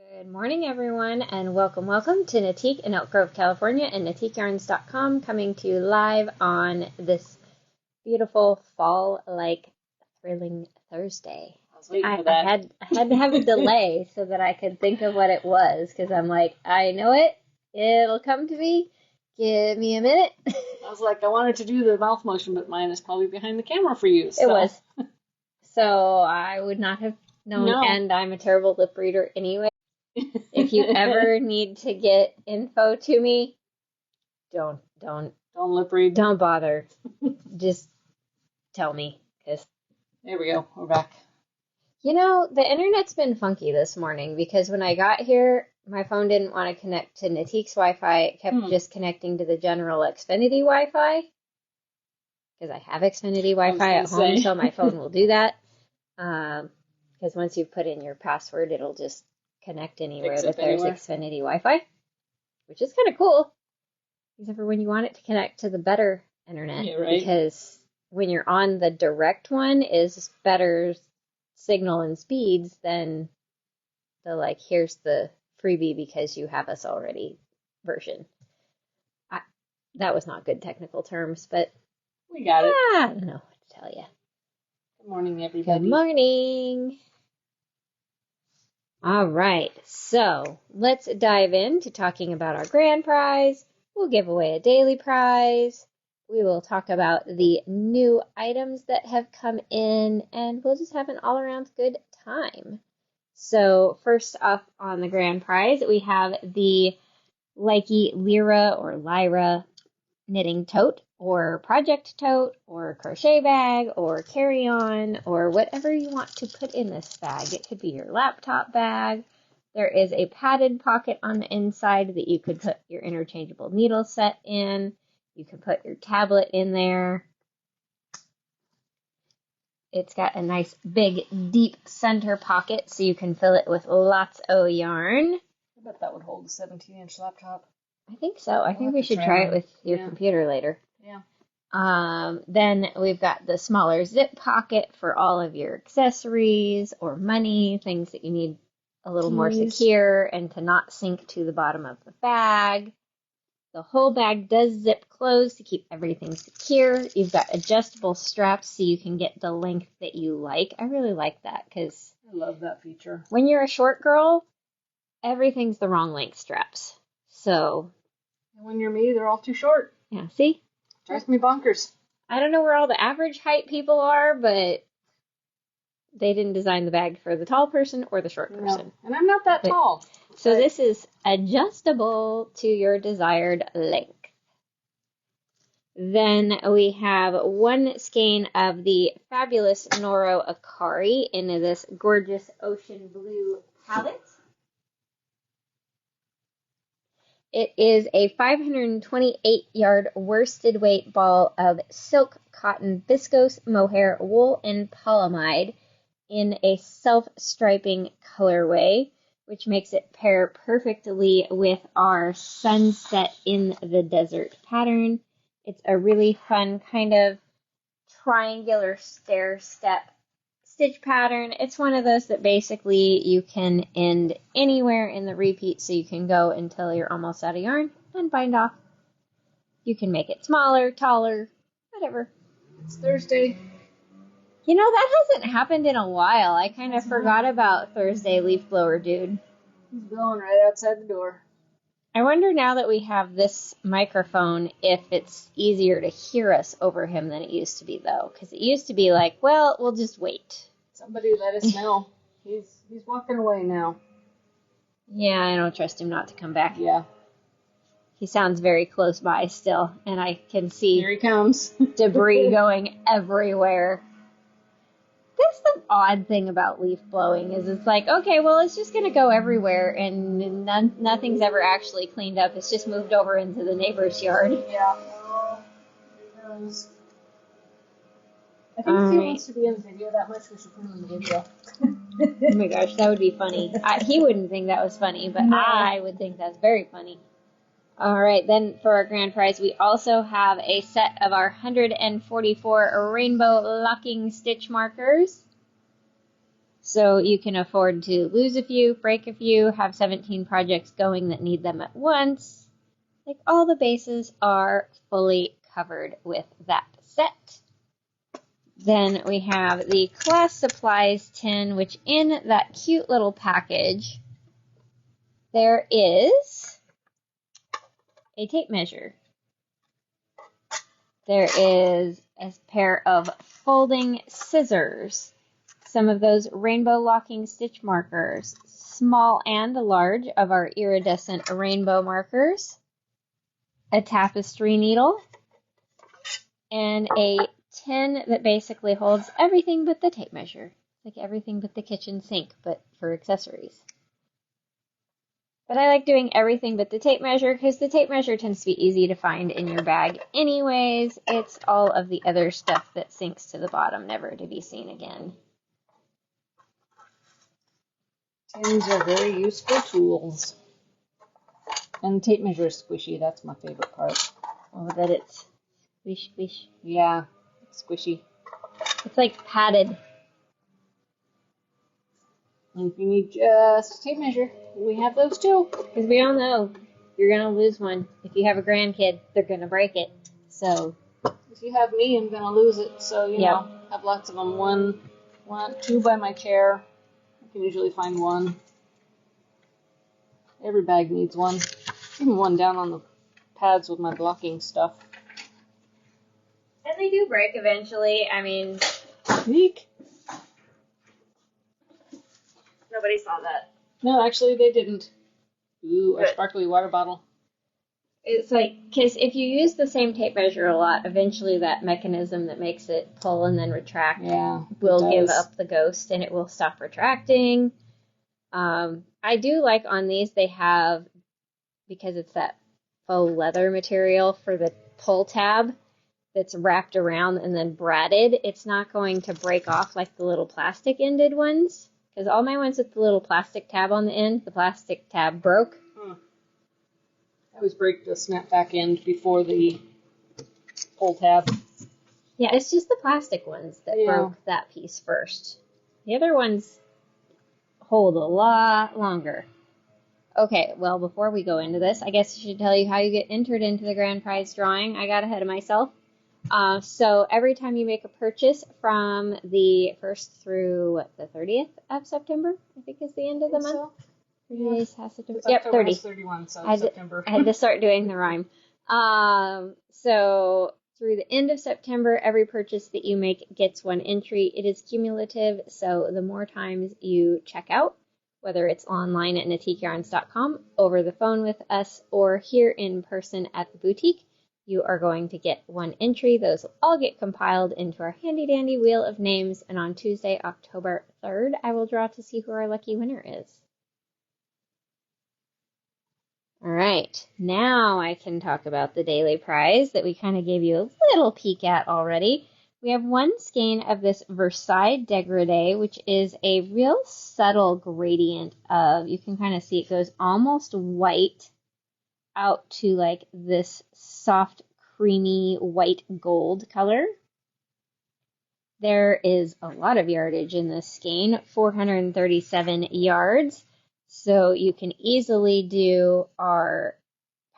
Good morning, everyone, and welcome to Knitique in Elk Grove, California, and KnitiqueYarns.com, coming to you live on this beautiful fall-like thrilling Thursday. I was waiting for that. I had to have a delay so that I could think of what it was, because I'm like, I know it. It'll come to me. Give me a minute. I was like, I wanted to do the mouth motion, but mine is probably behind the camera for you. So. It was. So I would not have known, No. And I'm a terrible lip reader anyway. If you ever need to get info to me, don't lip read. Don't bother. Just tell me, 'cause there we go. We're back. You know, the internet's been funky this morning because when I got here, my phone didn't want to connect to Knitique's Wi-Fi. It kept just connecting to the general Xfinity Wi-Fi because I have Xfinity Wi-Fi at home, so my phone will do that. Because once you put in your password, it'll just connect anywhere that there's Xfinity Wi-Fi, which is kind of cool, except for when you want it to connect to the better internet. Yeah, right. Because when you're on the direct one is better signal and speeds than the, like, here's the freebie because you have us already version. That was not good technical terms, but we got it. I don't know what to tell you. Good morning, everybody. Good morning. All right, so let's dive into talking about our grand prize. We'll give away a daily prize. We will talk about the new items that have come in, and we'll just have an all-around good time. So first off on the grand prize, we have the Lyra or Lyra knitting tote, or project tote, or crochet bag, or carry-on, or whatever you want to put in this bag. It could be your laptop bag. There is a padded pocket on the inside that you could put your interchangeable needle set in. You can put your tablet in there. It's got a nice big deep center pocket so you can fill it with lots of yarn. I bet that would hold a 17-inch laptop. I think so. I think we should try it with your computer later. Yeah. Then we've got the smaller zip pocket for all of your accessories or money, things that you need a little more secure and to not sink to the bottom of the bag. The whole bag does zip close to keep everything secure. You've got adjustable straps so you can get the length that you like. I really like that because I love that feature. When you're a short girl, everything's the wrong length straps. So, and when you're me, they're all too short. Yeah, see? Drives me bonkers. I don't know where all the average height people are, but they didn't design the bag for the tall person or the short person. No. And I'm not that tall. So this is adjustable to your desired length. Then we have one skein of the fabulous Noro Akari in this gorgeous ocean blue palette. It is a 528-yard worsted weight ball of silk, cotton, viscose, mohair, wool, and polyamide in a self-striping colorway, which makes it pair perfectly with our sunset in the desert pattern. It's a really fun kind of triangular stair-step stitch pattern. It's one of those that basically you can end anywhere in the repeat, so you can go until you're almost out of yarn and bind off. You can make it smaller, taller, whatever. It's Thursday. You know, that hasn't happened in a while. I kind of forgot about Thursday leaf blower dude. He's blowing right outside the door. I wonder now that we have this microphone if it's easier to hear us over him than it used to be, though. Because it used to be like, well, we'll just wait. Somebody let us know. He's walking away now. Yeah, I don't trust him not to come back. Yeah. He sounds very close by still, and I can see here he comes. debris going everywhere. That's the odd thing about leaf blowing, is it's like, okay, well, it's just going to go everywhere, and nothing's ever actually cleaned up. It's just moved over into the neighbor's yard. Yeah. I think if he wants to be in the video that much, we should put him in the video. Oh my gosh, that would be funny. He wouldn't think that was funny, but no. I would think that's very funny. All right, then for our grand prize, we also have a set of our 144 rainbow locking stitch markers. So you can afford to lose a few, break a few, have 17 projects going that need them at once. Like, all the bases are fully covered with that set. Then we have the class supplies tin, which in that cute little package, there is a tape measure. There is a pair of folding scissors, some of those rainbow locking stitch markers, small and large of our iridescent rainbow markers, a tapestry needle, and a tin that basically holds everything but the tape measure. Like everything but the kitchen sink, but for accessories. But I like doing everything but the tape measure because the tape measure tends to be easy to find in your bag anyways. It's all of the other stuff that sinks to the bottom, never to be seen again. Tins are very useful tools. And the tape measure is squishy. That's my favorite part. Oh, that it's squish, squish. Yeah, it's squishy. It's like padded. And if you need just a tape measure, we have those too. Because we all know you're going to lose one. If you have a grandkid, they're going to break it. So if you have me, I'm going to lose it. So, you know, have lots of them. Two by my chair. I can usually find one. Every bag needs one. Even one down on the pads with my blocking stuff. And they do break eventually. I mean, Eek. Nobody saw that. No, actually they didn't. Ooh, a sparkly water bottle. It's like, because if you use the same tape measure a lot, eventually that mechanism that makes it pull and then retract will give up the ghost and it will stop retracting. I do like on these they have, because it's that faux leather material for the pull tab that's wrapped around and then braided, it's not going to break off like the little plastic ended ones. Because all my ones with the little plastic tab on the end, the plastic tab broke. I always break the snapback end before the pull tab. Yeah, it's just the plastic ones that broke that piece first. The other ones hold a lot longer. Okay, well, before we go into this, I guess I should tell you how you get entered into the grand prize drawing. I got ahead of myself. So every time you make a purchase from the 1st through the 30th of September, I think is the end of the month. So. 30 days past September. Yep, 30. 31, so September. I had to start doing the rhyme. So through the end of September, every purchase that you make gets one entry. It is cumulative, so the more times you check out, whether it's online at knitikeyarns.com, over the phone with us, or here in person at the boutique, you are going to get one entry. Those will all get compiled into our handy-dandy wheel of names, and on Tuesday, October 3rd, I will draw to see who our lucky winner is. All right, now I can talk about the daily prize that we kind of gave you a little peek at already. We have one skein of this Versailles Dégradé, which is a real subtle gradient of, you can kind of see it goes almost white out to like this soft, creamy, white gold color. There is a lot of yardage in this skein, 437 yards. So you can easily do our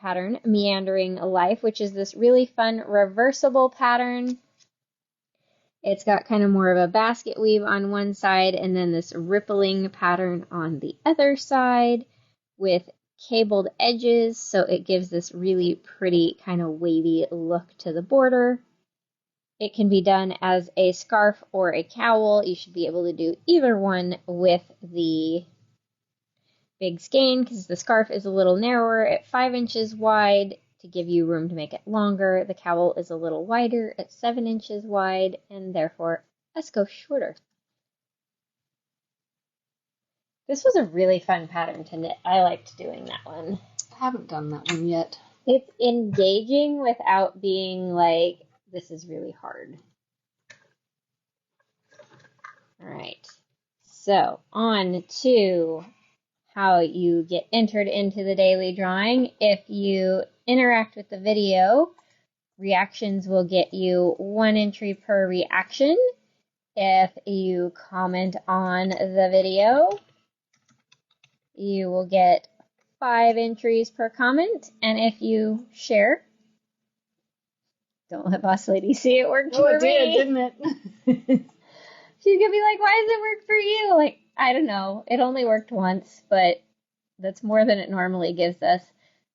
pattern, Meandering Life, which is this really fun reversible pattern. It's got kind of more of a basket weave on one side and then this rippling pattern on the other side with cabled edges, so it gives this really pretty kind of wavy look to the border. It can be done as a scarf or a cowl. You should be able to do either one with the big skein because the scarf is a little narrower at 5 inches wide to give you room to make it longer. The cowl is a little wider at 7 inches wide and therefore a skosh shorter. This was a really fun pattern to knit. I liked doing that one. I haven't done that one yet. It's engaging without being like, this is really hard. All right, so on to how you get entered into the daily drawing. If you interact with the video, reactions will get you 1 entry per reaction. If you comment on the video, you will get 5 entries per comment, and if you share, don't let Boss Lady see it worked for me. Oh, it did, didn't it? She's gonna be like, why does it work for you? Like, I don't know. It only worked once, but that's more than it normally gives us.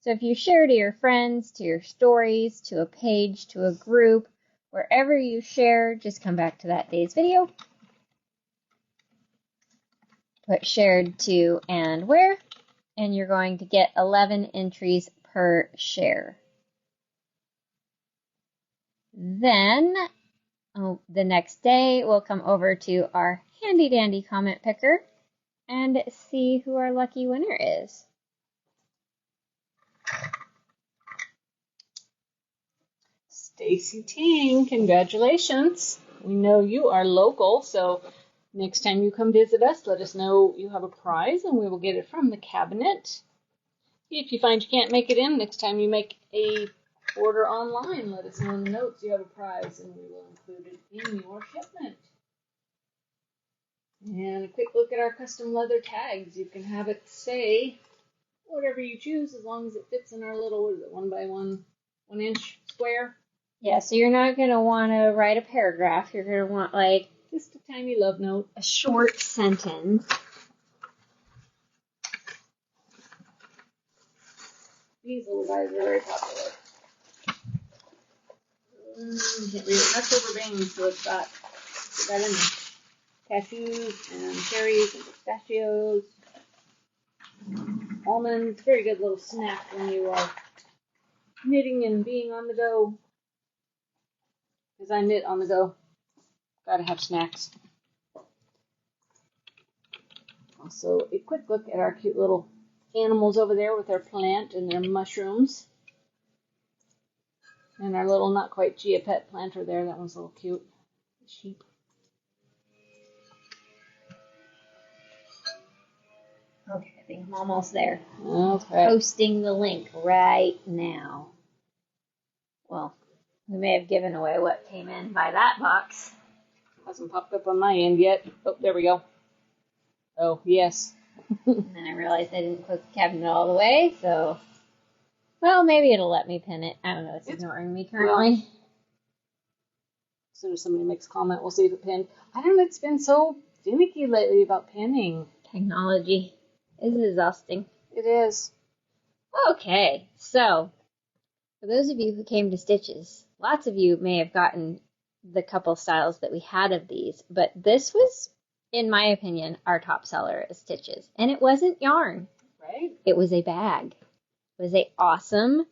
So if you share to your friends, to your stories, to a page, to a group, wherever you share, just come back to that day's video. Put shared to and where, and you're going to get 11 entries per share. Then, the next day, we'll come over to our handy dandy comment picker and see who our lucky winner is. Stacy Ting, congratulations. We know you are local, so next time you come visit us, let us know you have a prize and we will get it from the cabinet. If you find you can't make it in, next time you make a order online, let us know in the notes you have a prize and we will include it in your shipment. And a quick look at our custom leather tags. You can have it say whatever you choose as long as it fits in our little, what is it, 1 by 1 inch square. Yeah, so you're not going to want to write a paragraph. You're going to want, like, just a tiny love note. A short sentence. These little guys are very popular. Can't read it. October Bane, so it's got, put that in there. Cashews and cherries and pistachios. Almonds. Very good little snack when you are knitting and being on the go. Because I knit on the go. Gotta have snacks. Also, a quick look at our cute little animals over there with their plant and their mushrooms. And our little not quite chia pet planter there. That one's a little cute. Sheep. Okay, I think I'm almost there. Okay. Posting the link right now. Well, we may have given away what came in by that box. Hasn't popped up on my end yet. Oh, there we go. Oh, yes. And then I realized I didn't close the cabinet all the way, so... Well, maybe it'll let me pin it. I don't know. It's ignoring me currently. Well, as soon as somebody makes a comment, we'll see if it pinned. I don't know. It's been so finicky lately about pinning. Technology is exhausting. It is. Okay, so... For those of you who came to Stitches, lots of you may have gotten the couple styles that we had of these, but this was, in my opinion, our top seller at Stitches. And it wasn't yarn. Right? It was a bag. It was a awesome,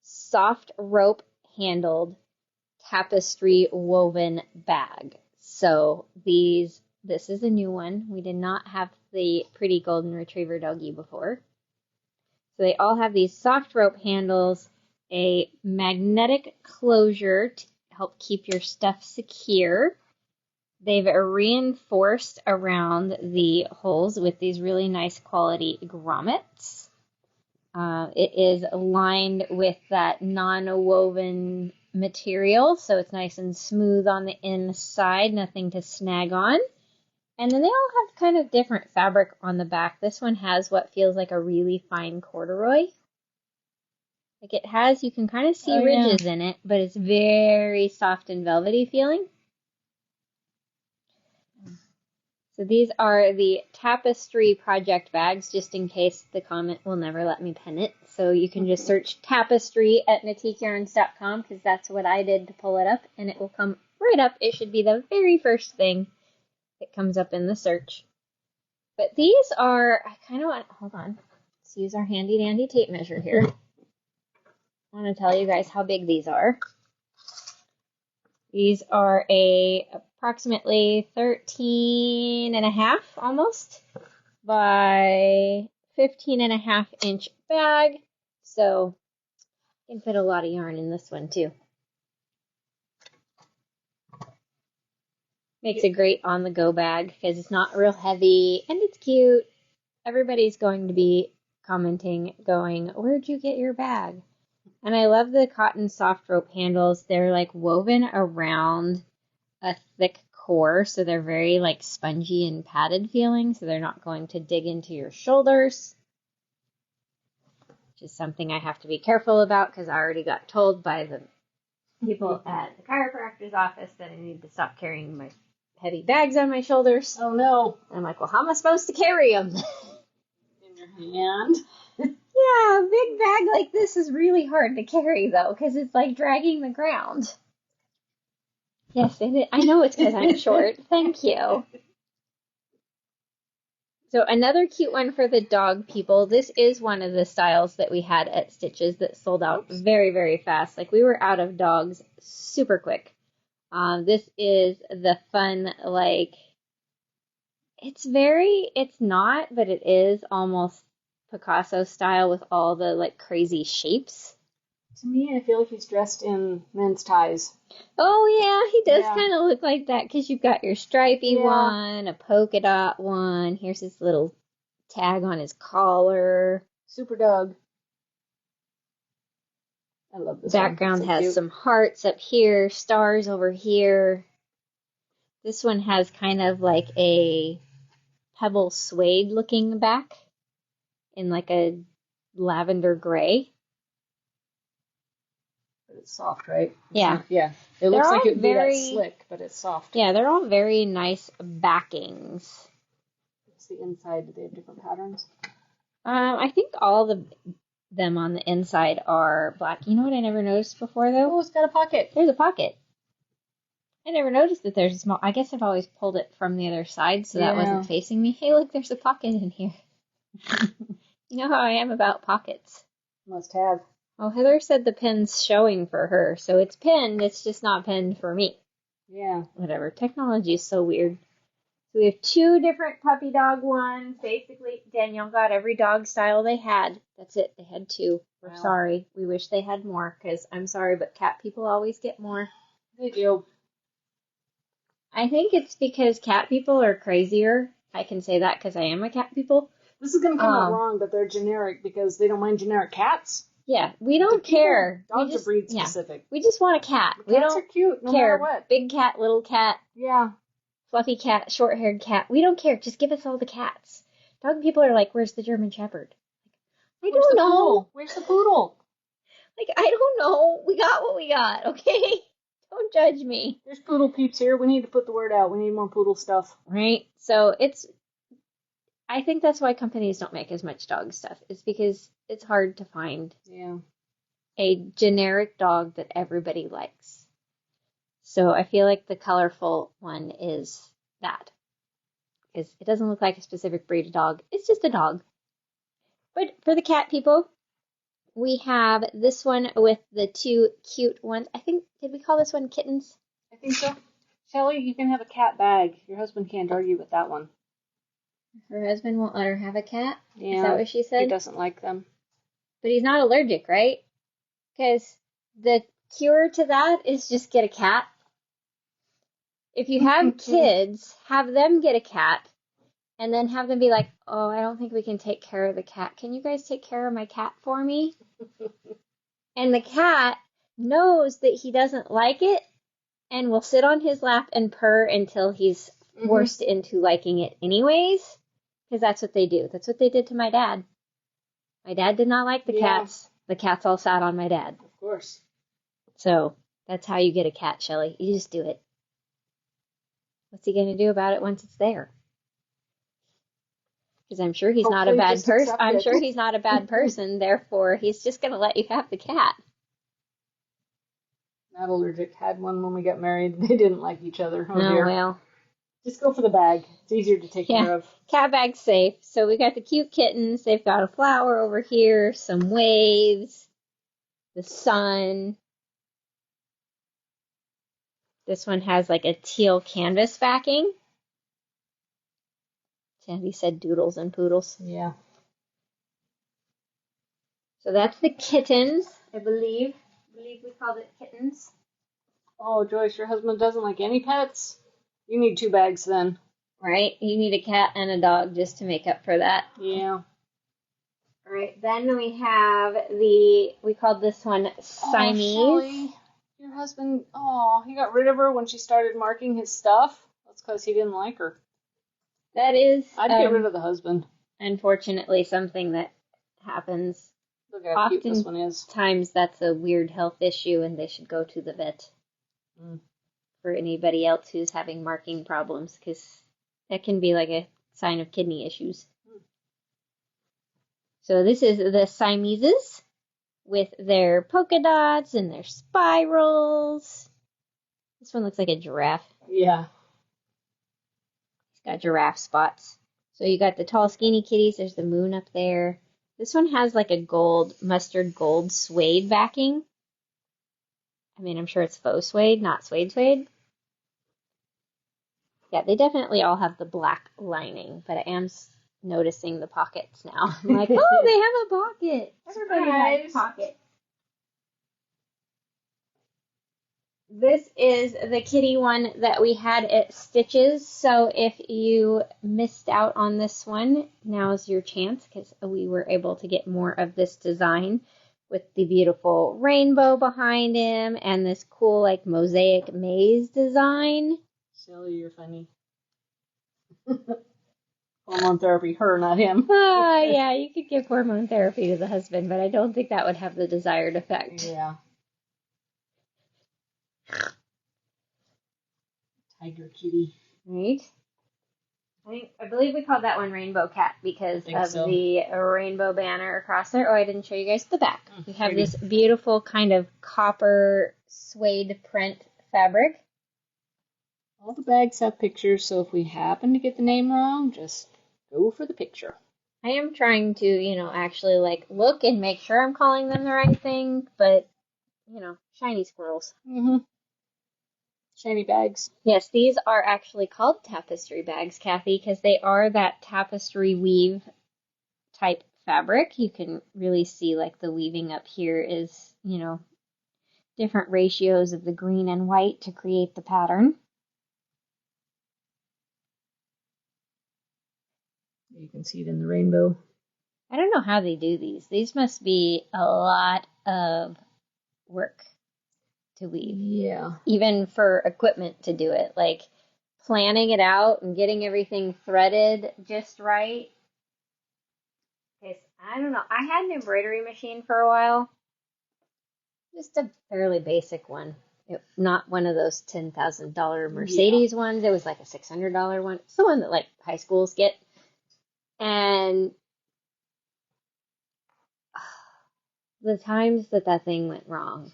soft rope handled tapestry woven bag. So this is a new one. We did not have the pretty golden retriever doggy before. So they all have these soft rope handles, a magnetic closure to help keep your stuff secure. They've reinforced around the holes with these really nice quality grommets. It is lined with that non-woven material, so it's nice and smooth on the inside, nothing to snag on. And then they all have kind of different fabric on the back. This one has what feels like a really fine corduroy. Like it has, you can kind of see ridges in it, but it's very soft and velvety feeling. So these are the Tapestry project bags, just in case the comment will never let me pin it. So you can just search Tapestry at NitikeYarns.com, because that's what I did to pull it up, and it will come right up. It should be the very first thing that comes up in the search. But these are, I kind of want, hold on, let's use our handy dandy tape measure here. I want to tell you guys how big these are. These are approximately 13 and a half almost by 15 and a half inch bag. So you can fit a lot of yarn in this one too. Makes a great on the go bag because it's not real heavy and it's cute. Everybody's going to be commenting going, where'd you get your bag? And I love the cotton soft rope handles. They're like woven around a thick core, so they're very like spongy and padded feeling, so they're not going to dig into your shoulders, which is something I have to be careful about because I already got told by the people at the chiropractor's office that I need to stop carrying my heavy bags on my shoulders. Oh no. I'm like, well, how am I supposed to carry them? In your hand. Yeah, a big bag like this is really hard to carry though, because it's like dragging the ground. Yes, I know it's because I'm short. Thank you. So another cute one for the dog people. This is one of the styles that we had at Stitches that sold out very, very fast. Like we were out of dogs super quick. This is the fun, like, it's not, but it is almost Picasso style with all the like crazy shapes. To me, I feel like he's dressed in men's ties. Oh, yeah, he does kind of look like that because you've got your stripy one, a polka dot one. Here's his little tag on his collar. Super dog. I love this background one. has cute. some hearts up here, stars over here. This one has kind of like a pebble suede looking back in like a lavender gray. But it's soft, right? Yeah. Yeah. It looks like it would be that slick, but it's soft. Yeah, they're all very nice backings. It's the inside. Do they have different patterns? I think all them on the inside are black. You know what I never noticed before, though? Oh, it's got a pocket. There's a pocket. I never noticed that there's a small... I guess I've always pulled it from the other side, so that wasn't facing me. Hey, look, there's a pocket in here. You know how I am about pockets. Must have. Well, Heather said the pin's showing for her, so it's pinned. It's just not pinned for me. Yeah. Whatever. Technology is so weird. So we have 2 different puppy dog ones. Basically, Danielle got every dog style they had. That's it. They had 2. We're sorry. We wish they had more, because I'm sorry, but cat people always get more. They do. I think it's because cat people are crazier. I can say that because I am a cat people. This is going to come out wrong, but they're generic because they don't mind generic cats. Yeah, we don't care. Dogs are breed specific. Yeah, we just want a cat. We don't are cute, no care. Matter what. Big cat, little cat. Yeah. Fluffy cat, short-haired cat. We don't care. Just give us all the cats. Dog people are like, where's the German Shepherd? I don't know. Poodle? Where's the poodle? Like, I don't know. We got what we got, okay? Don't judge me. There's poodle peeps here. We need to put the word out. We need more poodle stuff. Right? So I think that's why companies don't make as much dog stuff. It's because it's hard to find a generic dog that everybody likes. So I feel like the colorful one is that. Because it doesn't look like a specific breed of dog. It's just a dog. But for the cat people, we have this one with the 2 cute ones. I think, did we call this one kittens? I think so. Shelly, you can have a cat bag. Your husband can't argue with that one. Her husband won't let her have a cat? Yeah. Is that what she said? He doesn't like them. But he's not allergic, right? Because the cure to that is just get a cat. If you have kids, have them get a cat. And then have them be like, oh, I don't think we can take care of the cat. Can you guys take care of my cat for me? And the cat knows that he doesn't like it and will sit on his lap and purr until he's forced into liking it anyways. Because that's what they do. That's what they did to my dad. My dad did not like the cats. The cats all sat on my dad. Of course. So that's how you get a cat, Shelly. You just do it. What's he going to do about it once it's there? Because I'm sure he's not a bad person. I'm sure he's not a bad person. Therefore, he's just going to let you have the cat. Not allergic. Had one when we got married. They didn't like each other. Oh, dear. Well. Just go for the bag. It's easier to take care of. Cat bag's safe. So we got the cute kittens. They've got a flower over here, some waves, the sun. This one has like a teal canvas backing. Sandy said doodles and poodles. Yeah. So that's the kittens, I believe. I believe we called it kittens. Oh, Joyce, your husband doesn't like any pets? You need 2 bags then. Right? You need a cat and a dog just to make up for that. Yeah. All right. Then we have we called this one Siamese. Oh, Shelly, your husband, he got rid of her when she started marking his stuff. That's because he didn't like her. That is, I'd get rid of the husband. unfortunately, something that happens. Look how cute this one is. Oftentimes, that's a weird health issue, and they should go to the vet for anybody else who's having marking problems, because that can be like a sign of kidney issues. So this is the Siameses with their polka dots and their spirals. This one looks like a giraffe. Yeah. It's got giraffe spots. So you got the tall, skinny kitties. There's the moon up there. This one has like a gold, mustard gold suede backing. I mean, I'm sure it's faux suede, not suede. Yeah, they definitely all have the black lining, but I am noticing the pockets now. I'm like, oh, they have a pocket. Everybody has a pocket. This is the kitty one that we had at Stitches, so if you missed out on this one, now's your chance, because we were able to get more of this design with the beautiful rainbow behind him and this cool like mosaic maze design. Shelly, you're funny. Hormone therapy, her, not him. Yeah, you could give hormone therapy to the husband, but I don't think that would have the desired effect. Yeah. Tiger kitty. Right? I believe we called that one Rainbow Cat because of the rainbow banner across there. Oh, I didn't show you guys the back. We have this beautiful kind of copper suede print fabric. All the bags have pictures, so if we happen to get the name wrong, just go for the picture. I am trying to, actually like look and make sure I'm calling them the right thing, but, shiny squirrels. Shiny bags. Yes, these are actually called tapestry bags, Kathy, because they are that tapestry weave type fabric. You can really see like the weaving up here is, different ratios of the green and white to create the pattern. You can see it in the rainbow. I don't know how they do these. These must be a lot of work to weave. Yeah. Even for equipment to do it. Like planning it out and getting everything threaded just right. Okay, I don't know. I had an embroidery machine for a while. Just a fairly basic one. Not one of those $10,000 Mercedes ones. It was like a $600 one. It's the one that like high schools get. And the times that thing went wrong.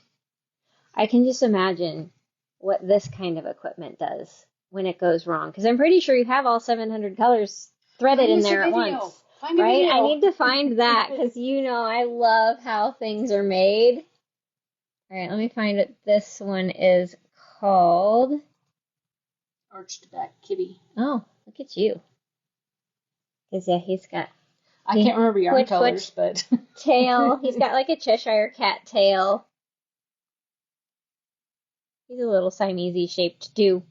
I can just imagine what this kind of equipment does when it goes wrong. Because I'm pretty sure you have all 700 colors threaded in there at once. Right? I need to find that because I love how things are made. All right, let me find it. This one is called Arched Back Kitty. Oh, look at you. Because, yeah, he's got... I can't remember yarn colors, but... tail. He's got like a Cheshire cat tail. He's a little Siamese shaped too.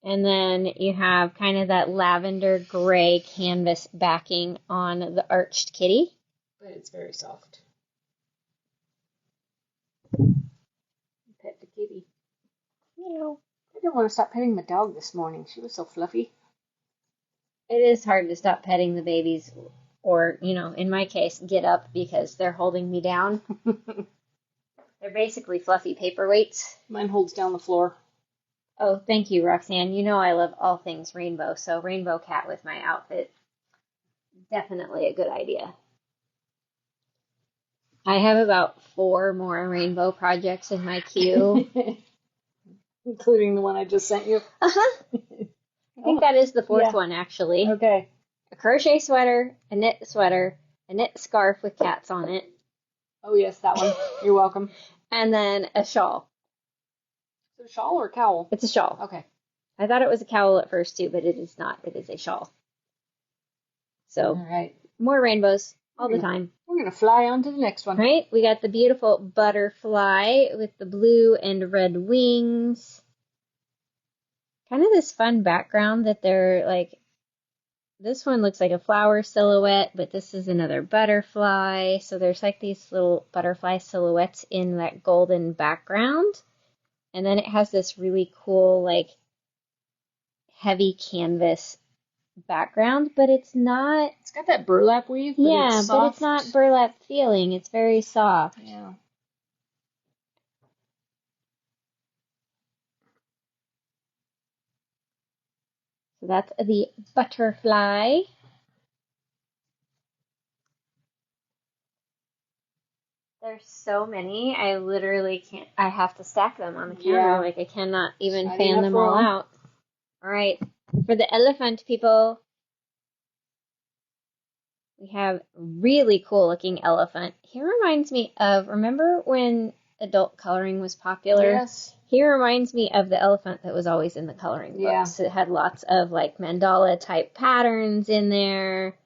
And then you have kind of that lavender gray canvas backing on the arched kitty. But it's very soft. Pet the kitty. Meow. I didn't want to stop petting my dog this morning. She was so fluffy. It is hard to stop petting the babies or, in my case, get up because they're holding me down. They're basically fluffy paperweights. Mine holds down the floor. Oh, thank you, Roxanne. I love all things rainbow, so rainbow cat with my outfit. Definitely a good idea. I have about 4 more rainbow projects in my queue. Including the one I just sent you? Uh-huh. I think that is the 4th one, actually. Okay. A crochet sweater, a knit sweater, a knit scarf with cats on it. Oh, yes, that one. You're welcome. And then a shawl. Is it a shawl or a cowl? It's a shawl. Okay. I thought it was a cowl at first, too, but it is not. It is a shawl. So, all right. More rainbows all the time. We're going to fly on to the next one. Right? We got the beautiful butterfly with the blue and red wings. Kind of this fun background that they're like, this one looks like a flower silhouette, but this is another butterfly. So there's like these little butterfly silhouettes in that golden background. And then it has this really cool like heavy canvas background, but it's not. It's got that burlap weave, but Yeah, it's but soft. it's not burlap feeling. It's very soft. Yeah. So that's the butterfly. There's so many. I literally can't. I have to stack them on the counter. Yeah. Like I cannot even Not fan enough them all room. out. All right. For the elephant people, we have really cool looking elephant. He reminds me of, remember when adult coloring was popular? Yes. He reminds me of the elephant that was always in the coloring books. Yeah. It had lots of like mandala type patterns in there,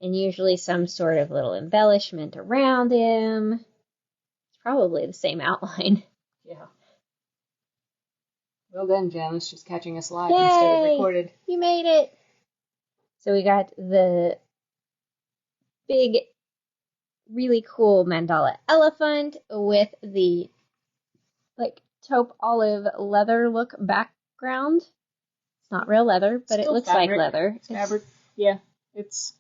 and usually some sort of little embellishment around him. It's probably the same outline. Yeah. Well done, Janice. She's catching us live Yay! instead of recorded. You made it! So we got the big, really cool mandala elephant with the like taupe olive leather look background. It's not real leather, but it looks fabric. like leather. It's fabric. Yeah. It's.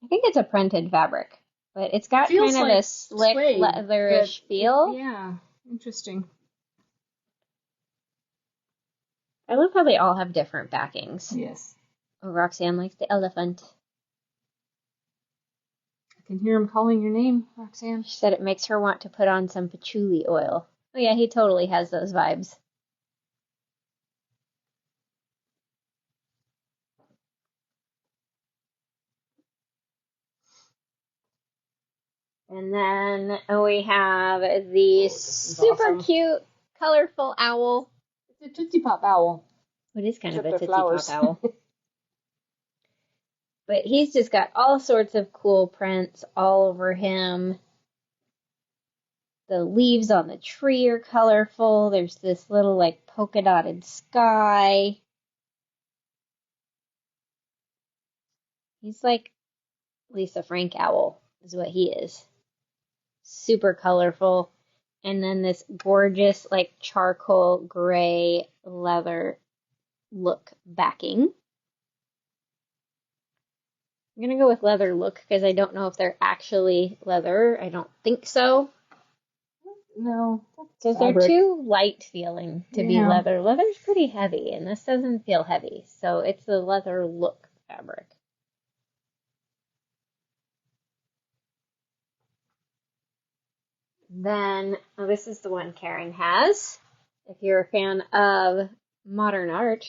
I think it's a printed fabric, but it's got kind of like a slick suede, leatherish feel. Yeah. Interesting. I love how they all have different backings. Yes. Oh, Roxanne likes the elephant. I can hear him calling your name, Roxanne. She said it makes her want to put on some patchouli oil. Oh yeah, he totally has those vibes. And then we have the super awesome. cute, colorful owl. It's a Tootsie Pop owl. It is kind of Except a they're Tootsie Pop flowers. owl. But he's just got all sorts of cool prints all over him. The leaves on the tree are colorful. There's this little like polka dotted sky. He's like Lisa Frank owl is what he is. Super colorful. And then this gorgeous like charcoal gray leather look backing. I'm going to go with leather look because I don't know if they're actually leather. I don't think so. No. Because they're too light feeling to be Yeah. leather. Leather's pretty heavy, and this doesn't feel heavy. So it's the leather look fabric. Then, this is the one Karen has. If you're a fan of modern art,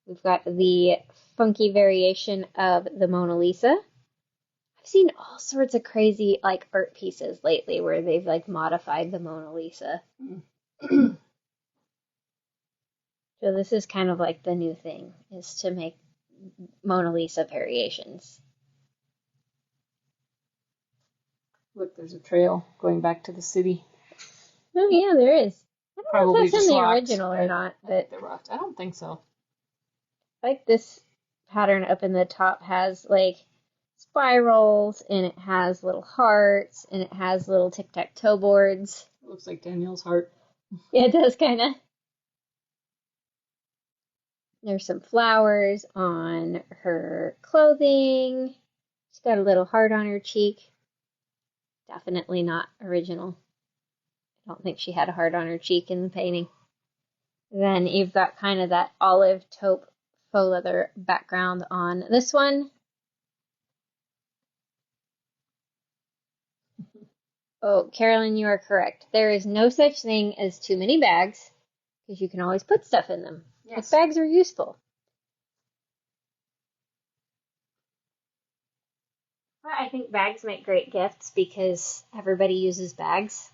we've got the funky variation of the Mona Lisa. I've seen all sorts of crazy like art pieces lately where they've like modified the Mona Lisa. So this is kind of like the new thing, is to make Mona Lisa variations. Look, there's a trail going back to the city. Oh yeah, there is. I don't know Probably if that's just in the rocks, original or not, but they're rocks. I don't think so. like this pattern up in the top has like spirals, and it has little hearts, and it has little tic-tac-toe boards. It looks like Danielle's heart. Yeah, it does kind of. There's some flowers on her clothing. She's got a little heart on her cheek. Definitely not original. I don't think she had a heart on her cheek in the painting. Then you've got kind of that olive taupe faux leather background on this one. Oh, Carolyn, you are correct. There is no such thing as too many bags, because you can always put stuff in them. Yes. But bags are useful. Well, I think bags make great gifts because everybody uses bags.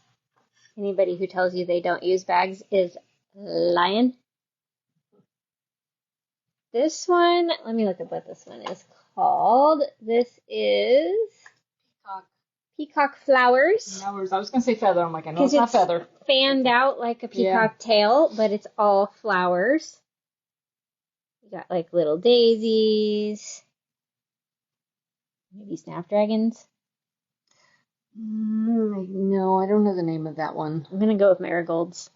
Anybody who tells you they don't use bags is lying. This one, let me look up what this one is called. This is Peacock Flowers. Flowers. I was going to say feather. I'm like, I know it's Because not it's feather. fanned out like a peacock tail, but it's all flowers. You got like little daisies, maybe snapdragons. No, I don't know the name of that one. I'm gonna go with marigolds.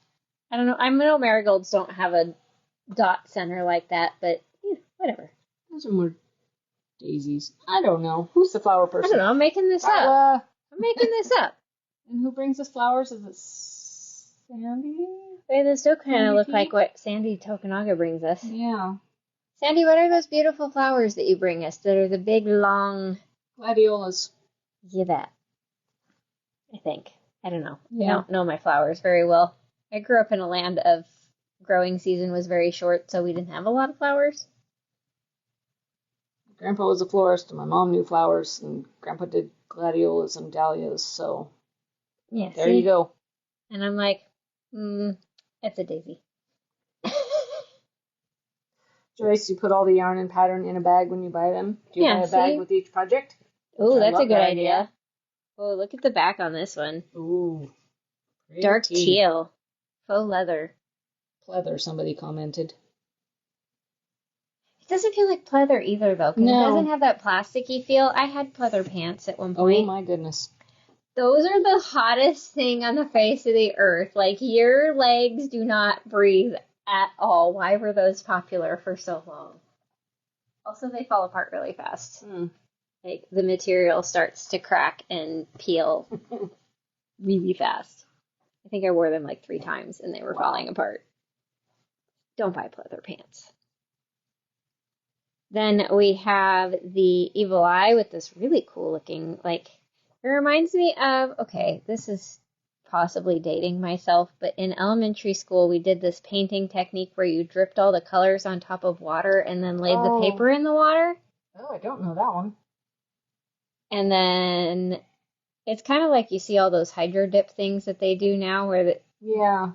I don't know. I know marigolds don't have a dot center like that, but whatever. Those are more daisies. I don't know. Who's the flower I person? don't know. I'm making this up. I'm making this up. And who brings us flowers? Is it Sandy? Wait, those do kind of look Knitique? like what Sandy Tokunaga brings us. Yeah. Sandy, what are those beautiful flowers that you bring us that are the big, long... Gladiolas. Yeah, that. I think. I don't know. Yeah. I don't know my flowers very well. I grew up in a land of growing season was very short, so we didn't have a lot of flowers. Grandpa was a florist, and my mom knew flowers, and Grandpa did gladiolas and dahlias, so Yeah, there you go. And I'm like, it's a daisy. Joyce, you put all the yarn and pattern in a bag when you buy them? Do you buy a bag with each project? Oh, that's a good idea. Oh, look at the back on this one. Ooh. Dark teal. Faux leather. Pleather, somebody commented. It doesn't feel like pleather either, though, because it doesn't have that plasticky feel. I had pleather pants at one point. Oh, my goodness. Those are the hottest thing on the face of the earth. Like, your legs do not breathe at all. Why were those popular for so long? Also, they fall apart really fast. Like, the material starts to crack and peel really fast. I think I wore them like 3 times and they were falling apart. Don't buy pleather pants. Then we have the Evil Eye with this really cool looking, like, it reminds me of, okay, this is possibly dating myself, but in elementary school we did this painting technique where you dripped all the colors on top of water and then laid the paper in the water. Oh, I don't know that one. And then it's kind of like you see all those hydro dip things that they do now where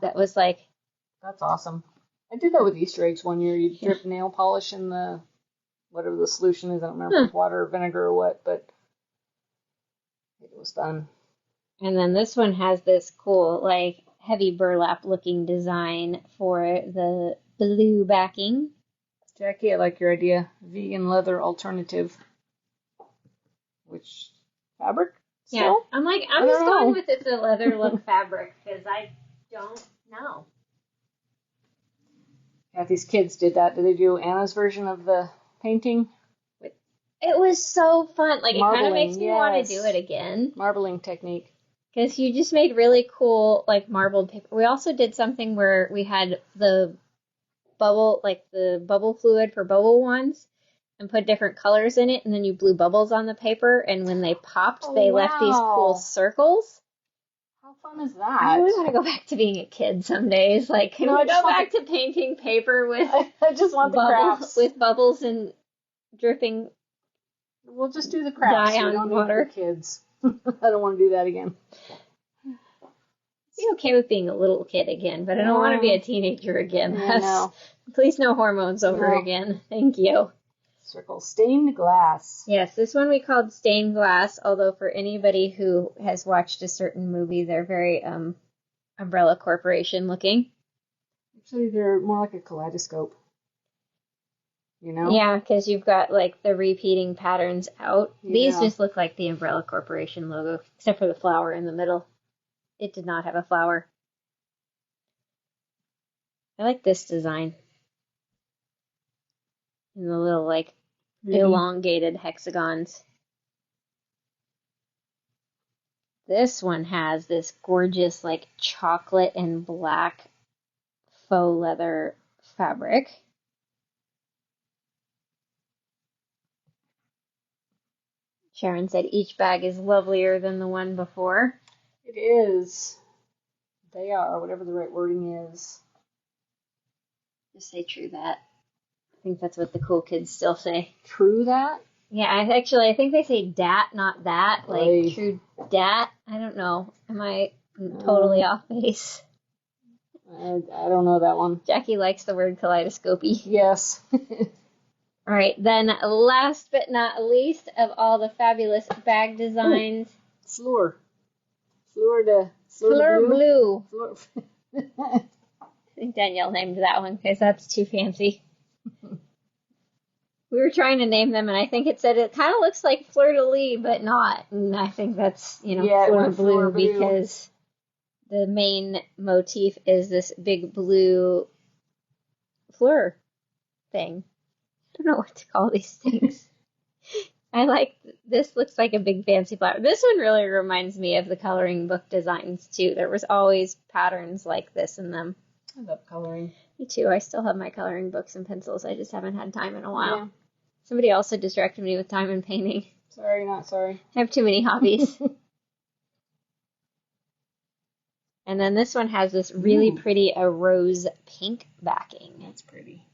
that was like... That's awesome. I did that with Easter eggs one year. You drip nail polish in the, whatever the solution is. I don't remember if it's water or vinegar or what, but it was fun. And then this one has this cool, like, heavy burlap looking design for the blue backing. Jackie, I like your idea. Vegan leather alternative. Which fabric? Yeah, still? I'm just going with it's a leather look fabric because I don't know. Kathy's kids did that. Did they do Anna's version of the painting? It was so fun. Like, Marbling, it kind of makes me want to do it again. Marbling technique. Because you just made really cool, like, marbled paper. We also did something where we had the bubble fluid for bubble wands and put different colors in it, and then you blew bubbles on the paper, and when they popped, they left these cool circles. How fun is that? I really want to go back to being a kid some days. Like, can we go back to painting paper with I just want the crafts. With bubbles and dripping. We'll just do the crafts. Dye on water. Kids. I don't want to do that again. Be okay with being a little kid again, but I don't want to be a teenager again. No. Please no hormones over again. Thank you. Circle stained glass. Yes, this one we called stained glass, although for anybody who has watched a certain movie, they're very Umbrella Corporation looking. Actually, they're more like a kaleidoscope. You know? Yeah, because you've got, like, the repeating patterns out. Yeah. These just look like the Umbrella Corporation logo, except for the flower in the middle. It did not have a flower. I like this design. And the little, like, elongated hexagons. This one has this gorgeous, like, chocolate and black faux leather fabric. Sharon said each bag is lovelier than the one before. It is. They are, whatever the right wording is. Just say true that. I think that's what the cool kids still say. True that? Yeah, I think they say dat, not that. Like, true dat. I don't know. Am I totally off base? I don't know that one. Jackie likes the word kaleidoscopy. Yes. All right, then last but not least of all the fabulous bag designs. Fleur. Fleur blue. I think Danielle named that one because that's too fancy. We were trying to name them, and I think it said it kind of looks like fleur de lis, but not. And I think that's, fleur blue because the main motif is this big blue fleur thing. I don't know what to call these things. I like, this looks like a big fancy flower. This one really reminds me of the coloring book designs too. There was always patterns like this in them. I love coloring. Me too. I still have my coloring books and pencils. I just haven't had time in a while. Yeah. Somebody also distracted me with time and painting. Sorry, not sorry. I have too many hobbies. And then this one has this really pretty rose pink backing. That's pretty.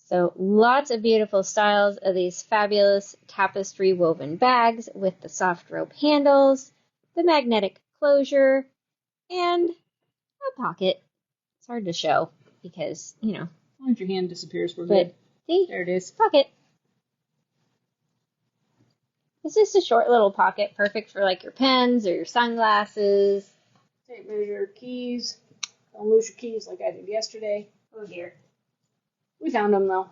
So lots of beautiful styles of these fabulous tapestry woven bags with the soft rope handles, the magnetic closure, and a pocket. It's hard to show because, you know. As long as your hand disappears, we're good. See? There it is. Pocket. It's just a short little pocket, perfect for like your pens or your sunglasses. Tape measure, keys. Don't lose your keys like I did yesterday. Oh dear. We found them though.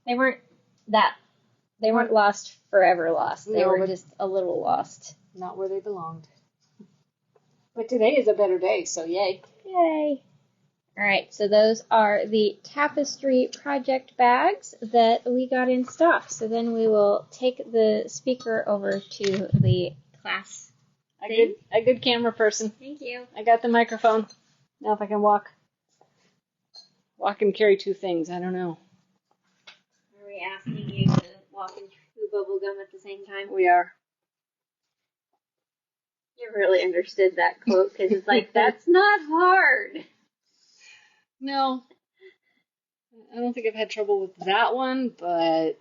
They weren't lost forever lost. They No, were but just a little lost. not where they belonged. But today is a better day, so yay. Yay. All right, so those are the Tapestry project bags that we got in stock. So then we will take the speaker over to the class. A good camera person. Thank you. I got the microphone. Now if I can walk and carry two things, I don't know. Are we asking you to walk and chew bubble gum at the same time? We are. You really understood that quote because it's like, that's not hard. No. I don't think I've had trouble with that one, but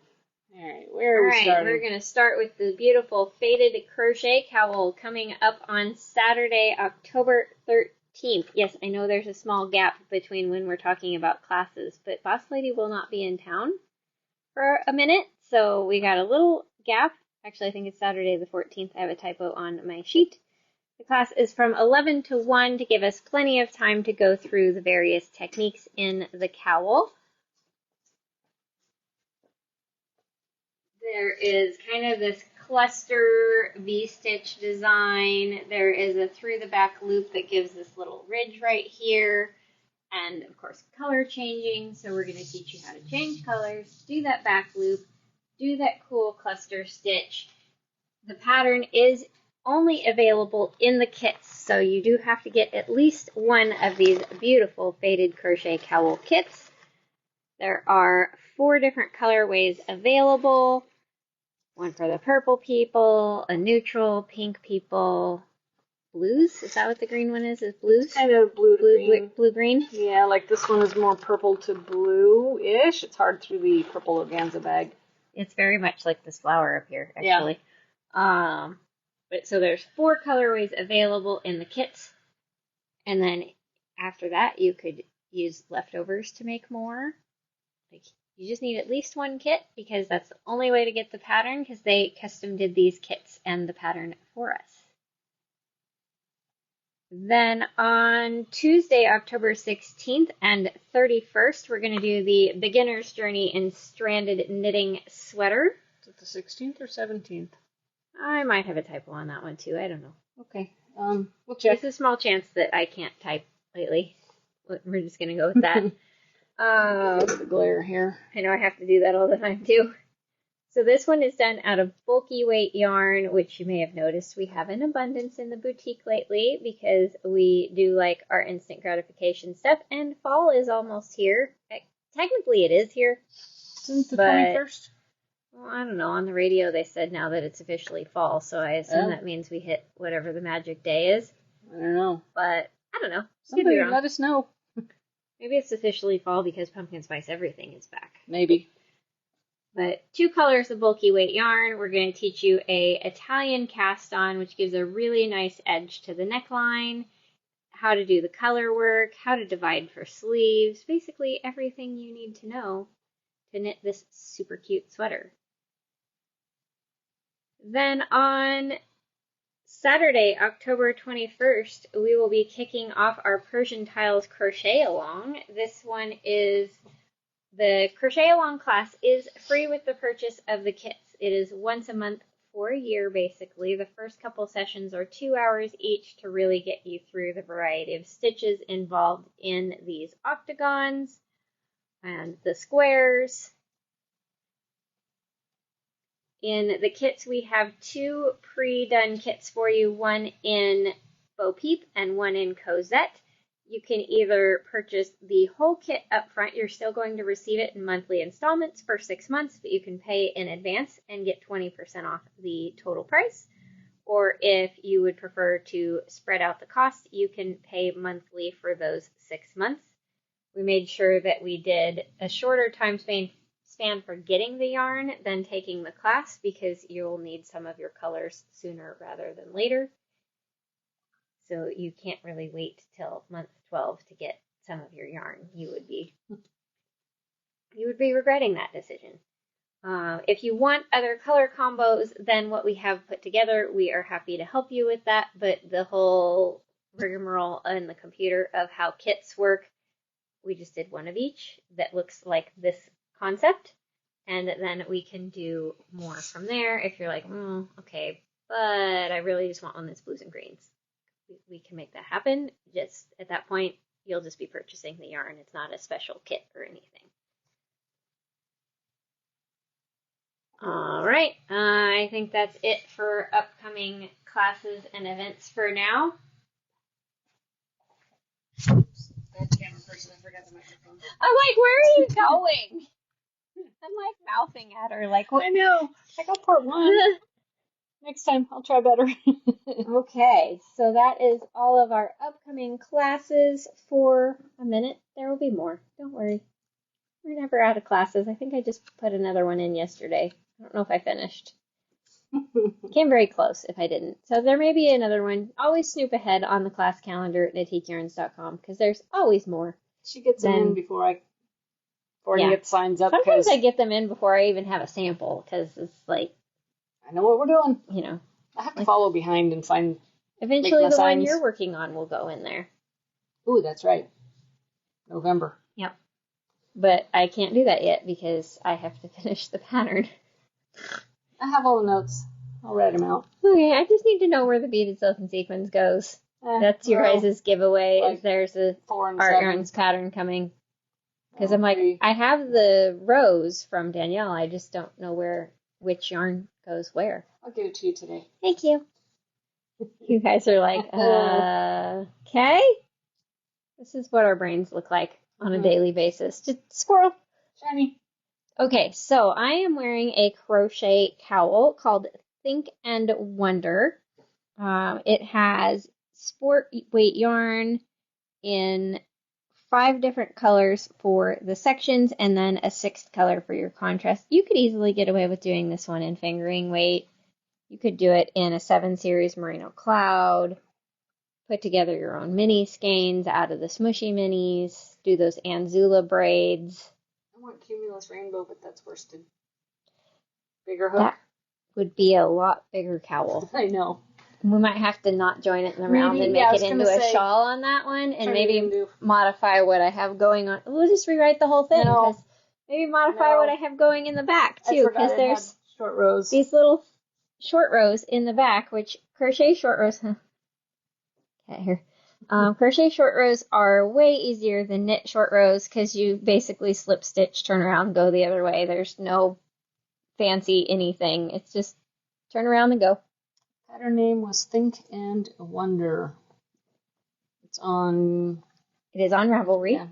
alright, where are we starting? We're going to start with the beautiful faded crochet cowl coming up on Saturday, October 13th. Yes, I know there's a small gap between when we're talking about classes, but Boss Lady will not be in town for a minute, so we got a little gap. Actually, I think it's Saturday the 14th. I have a typo on my sheet. The class is from 11 to 1 to give us plenty of time to go through the various techniques in the cowl. There is kind of this cluster V-stitch design. There is a through the back loop that gives this little ridge right here. And of course, color changing. So we're going to teach you how to change colors, do that back loop, do that cool cluster stitch. The pattern is only available in the kits, so you do have to get at least one of these beautiful faded crochet cowl kits. There are 4 different colorways available. One for the purple people, a neutral, pink people, blues. Is that what the green one is? Is blues? Kind of blue-green. Blue-green? Yeah, like this one is more purple to blue-ish. It's hard through the purple organza bag. It's very much like this flower up here, actually. Yeah. But so there's 4 colorways available in the kits. And then after that, you could use leftovers to make more. Like, you just need at least 1 kit because that's the only way to get the pattern because they custom did these kits and the pattern for us. Then on Tuesday, October 16th and 31st, we're going to do the Beginner's Journey in Stranded Knitting Sweater. Is it the 16th or 17th? I might have a typo on that one too. I don't know. Okay. We'll check. There's a small chance that I can't type lately. We're just going to go with that. The glare here. I know I have to do that all the time too. So this one is done out of bulky weight yarn, which you may have noticed we have in abundance in the boutique lately because we do like our instant gratification stuff, and fall is almost here. Technically it is here. Since the 21st? Well, I don't know. On the radio they said now that it's officially fall, so I assume that means we hit whatever the magic day is. I don't know. But I don't know. Somebody let us know. Maybe it's officially fall because pumpkin spice everything is back. Maybe. But 2 colors of bulky weight yarn. We're going to teach you a Italian cast on, which gives a really nice edge to the neckline, how to do the color work, how to divide for sleeves, basically everything you need to know to knit this super cute sweater. Then on Saturday, October 21st, we will be kicking off our Persian Tiles Crochet Along. This one is, the Crochet Along class is free with the purchase of the kits. It is once a month for a year, basically. The first couple sessions are 2 hours each to really get you through the variety of stitches involved in these octagons and the squares. In the kits, we have 2 pre-done kits for you, one in Bo Peep and one in Cosette. You can either purchase the whole kit up front. You're still going to receive it in monthly installments for 6 months, but you can pay in advance and get 20% off the total price. Or if you would prefer to spread out the cost, you can pay monthly for those 6 months. We made sure that we did a shorter time span for getting the yarn than taking the class, because you'll need some of your colors sooner rather than later. So you can't really wait till month 12 to get some of your yarn. You would be regretting that decision. If you want other color combos than what we have put together, we are happy to help you with that. But the whole rigmarole in the computer of how kits work, we just did one of each that looks like this concept. And then we can do more from there if you're like, okay, but I really just want one that's blues and greens. We can make that happen. Just at that point, you'll just be purchasing the yarn. It's not a special kit or anything. All right, I think that's it for upcoming classes and events for now. That camera person, I forgot the microphone. I'm like, where are you going? I'm like mouthing at her, like, what? I know. I got part 1. Next time, I'll try better. Okay, so that is all of our upcoming classes for a minute. There will be more. Don't worry. We're never out of classes. I think I just put another one in yesterday. I don't know if I finished. Came very close if I didn't. So there may be another one. Always snoop ahead on the class calendar at knitikeyarns.com because there's always more. She gets them in before I get signs up. Sometimes I get them in before I even have a sample because it's like, I know what we're doing. You know. I have to follow behind and find. Eventually the one you're working on will go in there. Ooh, that's right. November. Yep. But I can't do that yet because I have to finish the pattern. I have all the notes. I'll write them out. Okay, I just need to know where the beaded silk and sequins goes. That's your guys' giveaway. Like if there's a Art Yarns pattern coming. Because I'm like, I have the rose from Danielle. I just don't know which yarn goes where. I'll give it to you today. Thank you. You guys are like, okay. This is what our brains look like on a daily basis. Just squirrel. Shiny. Okay, so I am wearing a crochet cowl called Think and Wonder. It has sport weight yarn in 5 different colors for the sections and then a 6th color for your contrast. You could easily get away with doing this one in fingering weight. You could do it in a 7 series merino cloud. Put together your own mini skeins out of the smushy minis. Do those Anzula braids. I want Cumulus Rainbow, but that's worsted. Bigger hook? That would be a lot bigger cowl. I know. We might have to not join it in the round and make it into a shawl on that one and maybe modify what I have going on. We'll just rewrite the whole thing. No. Maybe modify what I have going in the back too, because there's short rows. These little short rows in the back, which crochet short rows. Okay, here. Crochet short rows are way easier than knit short rows because you basically slip stitch, turn around, go the other way. There's no fancy anything. It's just turn around and go. Pattern name was Think and Wonder. It is on Ravelry. Yeah.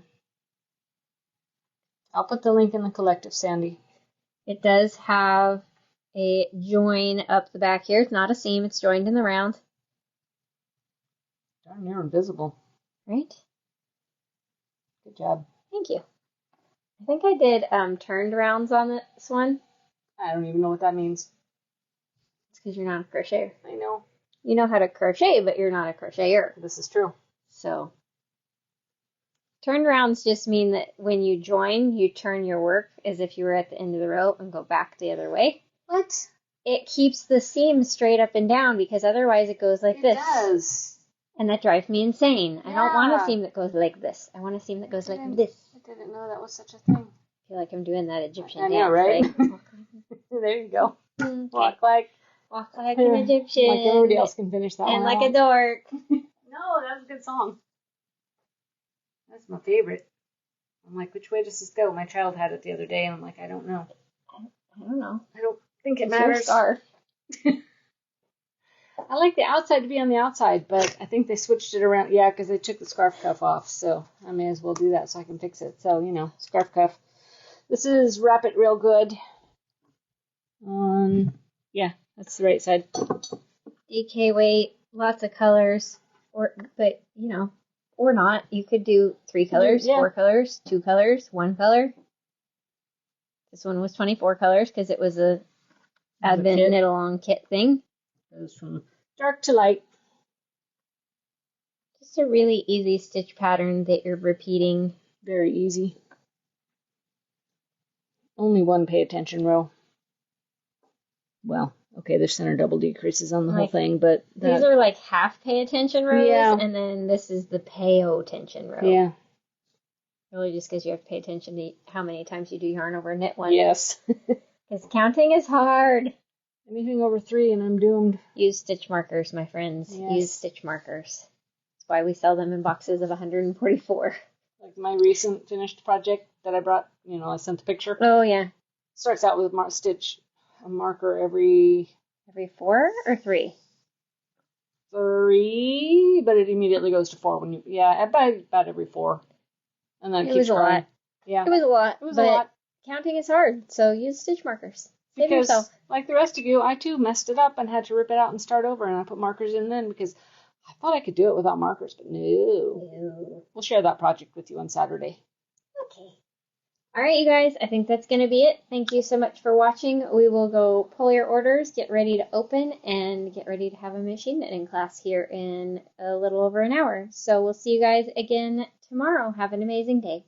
I'll put the link in the collective, Sandy. It does have a join up the back here. It's not a seam. It's joined in the round. Darn near invisible. Right? Good job. Thank you. I think I did turned rounds on this one. I don't even know what that means. It's because you're not a crocheter. I know. You know how to crochet, but you're not a crocheter. This is true. So, turned rounds just mean that when you join, you turn your work as if you were at the end of the row and go back the other way. What? It keeps the seam straight up and down because otherwise it goes like this. It does. And that drives me insane. Yeah. I don't want a seam that goes like this. I want a seam that goes like this. I didn't know that was such a thing. I feel like I'm doing that Egyptian dance. I know, right? There you go. Walk like Walk like an Egyptian. Like everybody else can finish that and one. And like a dork. No, that's a good song. That's my favorite. I'm like, which way does this go? My child had it the other day, and I'm like, I don't know. I don't know. I don't think it It's matters. your scarf. I like the outside to be on the outside, but I think they switched it around. Yeah, because they took the scarf cuff off, so I may as well do that so I can fix it. So, scarf cuff. This is Wrap It Real Good. Yeah, that's the right side. DK weight, lots of colors, or not. You could do 3 colors, 4 colors, 2 colors, 1 color. This one was 24 colors because it was a Advent knit-along kit thing. It goes from dark to light. Just a really easy stitch pattern that you're repeating. Very easy. Only one pay attention row. Well, okay, there's center double decreases on the whole thing, but these are like half pay attention rows, and then this is the pay-o attention row. Yeah. Really just because you have to pay attention to how many times you do yarn over knit one. Yes. Because counting is hard. Anything over 3 and I'm doomed. Use stitch markers, my friends. Yes. Use stitch markers. That's why we sell them in boxes of 144. Like my recent finished project that I brought, I sent the picture. Oh, yeah. Starts out with a marker every 4 or 3? 3, but it immediately goes to 4 about every 4. And then it keeps growing. Lot. Yeah. It was a lot. It was a lot. Counting is hard, so use stitch markers. Save because, yourself. like the rest of you, I too messed it up and had to rip it out and start over, and I put markers in then because I thought I could do it without markers, but no. We'll share that project with you on Saturday. Okay. All right, you guys, I think that's going to be it. Thank you so much for watching. We will go pull your orders, get ready to open, and get ready to have a machine knitting class here in a little over an hour. So we'll see you guys again tomorrow. Have an amazing day.